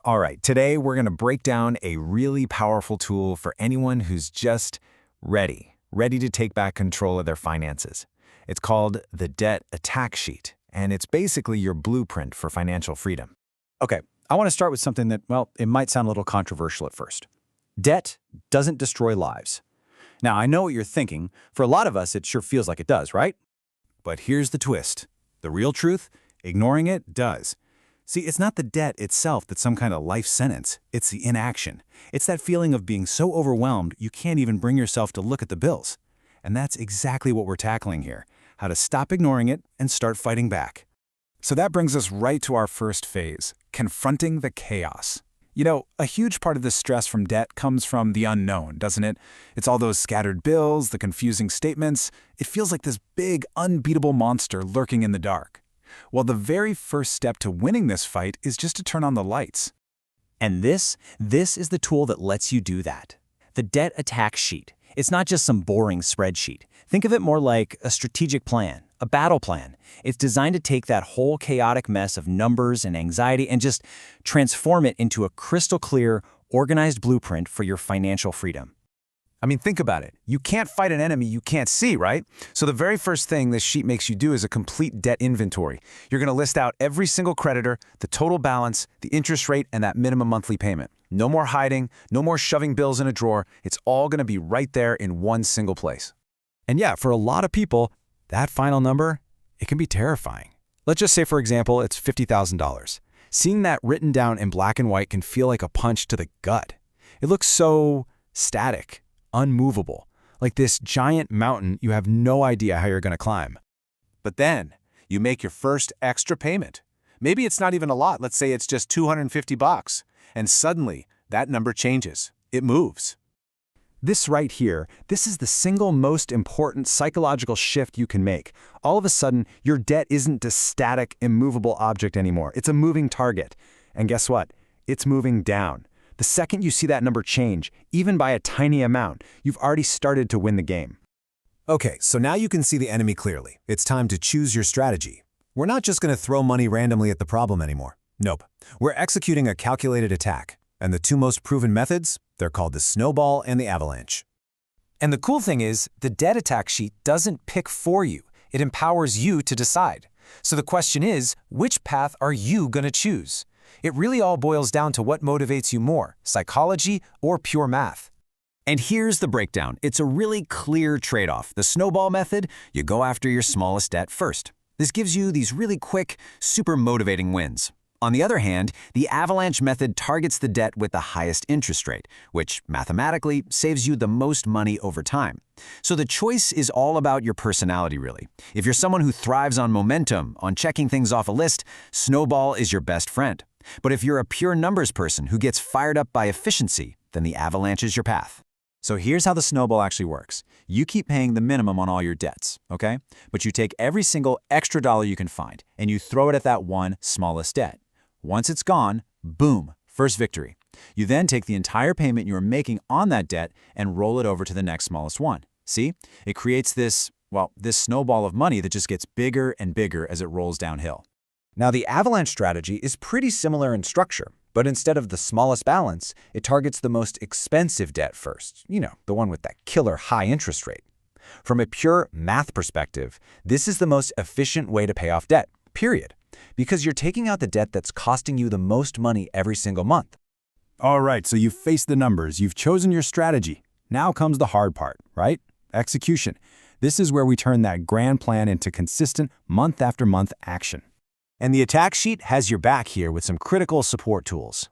All right, today we're going to break down a really powerful tool for anyone who's just ready to take back control of their finances. It's called the Debt Attack Sheet, and it's basically your blueprint for financial freedom. Okay, I want to start with something that, well, it might sound a little controversial at first. Debt doesn't destroy lives. Now, I know what you're thinking. For a lot of us, it sure feels like it does, right? But here's the twist. The real truth, ignoring it does. See, it's not the debt itself that's some kind of life sentence. It's the inaction. It's that feeling of being so overwhelmed you can't even bring yourself to look at the bills. And that's exactly what we're tackling here, how to stop ignoring it and start fighting back. So that brings us right to our first phase, confronting the chaos. You know, a huge part of the stress from debt comes from the unknown, doesn't it? It's all those scattered bills, the confusing statements. It feels like this big, unbeatable monster lurking in the dark. Well, the very first step to winning this fight is just to turn on the lights. And this is the tool that lets you do that. The Debt Attack Sheet. It's not just some boring spreadsheet. Think of it more like a strategic plan, a battle plan. It's designed to take that whole chaotic mess of numbers and anxiety and just transform it into a crystal clear, organized blueprint for your financial freedom. I mean, think about it. You can't fight an enemy you can't see, right? So the very first thing this sheet makes you do is a complete debt inventory. You're going to list out every single creditor, the total balance, the interest rate, and that minimum monthly payment. No more hiding, no more shoving bills in a drawer. It's all going to be right there in one single place. And yeah, for a lot of people, that final number, it can be terrifying. Let's just say, for example, it's $50,000. Seeing that written down in black and white can feel like a punch to the gut. It looks so static, unmovable, like this giant mountain you have no idea how you're going to climb. But then you make your first extra payment. Maybe it's not even a lot. Let's say it's just $250. And suddenly that number changes. It moves. This right here, this is the single most important psychological shift you can make. All of a sudden, your debt isn't a static, immovable object anymore. It's a moving target. And guess what? It's moving down. The second you see that number change, even by a tiny amount, you've already started to win the game. Okay, so now you can see the enemy clearly. It's time to choose your strategy. We're not just going to throw money randomly at the problem anymore. Nope. We're executing a calculated attack. And the two most proven methods, they're called the Snowball and the Avalanche. And the cool thing is, the Debt Attack Sheet doesn't pick for you. It empowers you to decide. So the question is, which path are you going to choose? It really all boils down to what motivates you more, psychology or pure math. And here's the breakdown. It's a really clear trade-off. The Snowball method, you go after your smallest debt first. This gives you these really quick, super motivating wins. On the other hand, the Avalanche method targets the debt with the highest interest rate, which mathematically saves you the most money over time. So the choice is all about your personality, really. If you're someone who thrives on momentum, on checking things off a list, Snowball is your best friend. But if you're a pure numbers person who gets fired up by efficiency, then the Avalanche is your path. So here's how the Snowball actually works. You keep paying the minimum on all your debts, okay? But you take every single extra dollar you can find, and you throw it at that one smallest debt. Once it's gone, boom, first victory. You then take the entire payment you are making on that debt and roll it over to the next smallest one. See? It creates this snowball of money that just gets bigger and bigger as it rolls downhill. Now, the Avalanche strategy is pretty similar in structure, but instead of the smallest balance, it targets the most expensive debt first. You know, the one with that killer high interest rate. From a pure math perspective, this is the most efficient way to pay off debt, period. Because you're taking out the debt that's costing you the most money every single month. All right, so you've faced the numbers, you've chosen your strategy. Now comes the hard part, right? Execution. This is where we turn that grand plan into consistent month after month action. And the attack sheet has your back here with some critical support tools.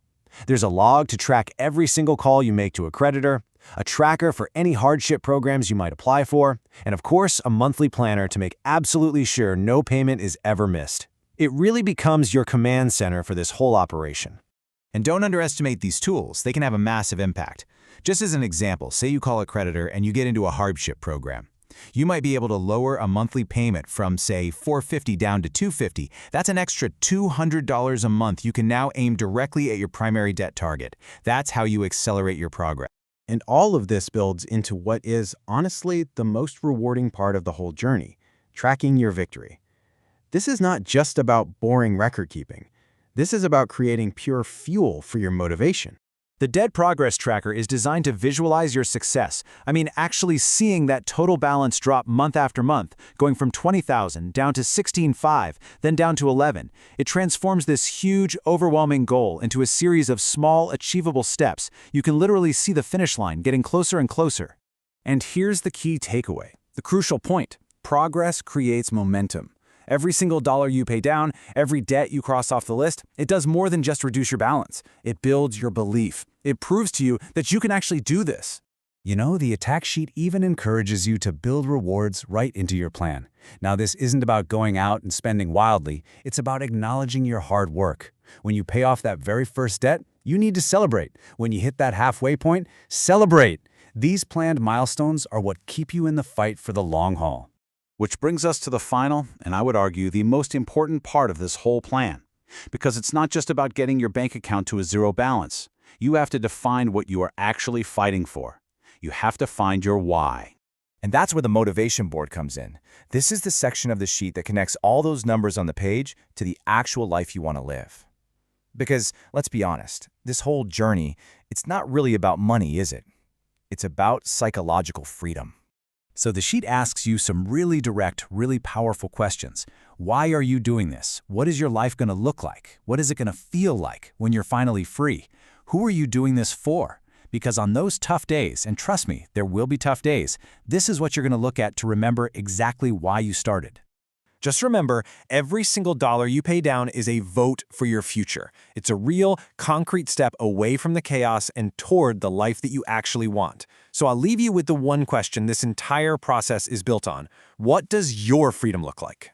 There's a log to track every single call you make to a creditor, a tracker for any hardship programs you might apply for, and of course, a monthly planner to make absolutely sure no payment is ever missed. It really becomes your command center for this whole operation. And don't underestimate these tools. They can have a massive impact. Just as an example, say you call a creditor and you get into a hardship program. You might be able to lower a monthly payment from, say, $450 down to $250. That's an extra $200 a month you can now aim directly at your primary debt target. That's how you accelerate your progress. And all of this builds into what is, honestly, the most rewarding part of the whole journey, tracking your victory. This is not just about boring record keeping. This is about creating pure fuel for your motivation. The Debt Progress Tracker is designed to visualize your success. I mean, actually seeing that total balance drop month after month, going from $20,000 down to $16,500, then down to $11,000. It transforms this huge, overwhelming goal into a series of small, achievable steps. You can literally see the finish line getting closer and closer. And here's the key takeaway, the crucial point. Progress creates momentum. Every single dollar you pay down, every debt you cross off the list, it does more than just reduce your balance. It builds your belief. It proves to you that you can actually do this. You know, the attack sheet even encourages you to build rewards right into your plan. Now, this isn't about going out and spending wildly. It's about acknowledging your hard work. When you pay off that very first debt, you need to celebrate. When you hit that halfway point, celebrate. These planned milestones are what keep you in the fight for the long haul. Which brings us to the final, and I would argue the most important part of this whole plan. Because it's not just about getting your bank account to a zero balance. You have to define what you are actually fighting for. You have to find your why. And that's where the motivation board comes in. This is the section of the sheet that connects all those numbers on the page to the actual life you want to live. Because, let's be honest, this whole journey, it's not really about money, is it? It's about psychological freedom. So the sheet asks you some really direct, really powerful questions. Why are you doing this? What is your life going to look like? What is it going to feel like when you're finally free? Who are you doing this for? Because on those tough days, and trust me, there will be tough days, this is what you're going to look at to remember exactly why you started. Just remember, every single dollar you pay down is a vote for your future. It's a real, concrete step away from the chaos and toward the life that you actually want. So I'll leave you with the one question this entire process is built on. What does your freedom look like?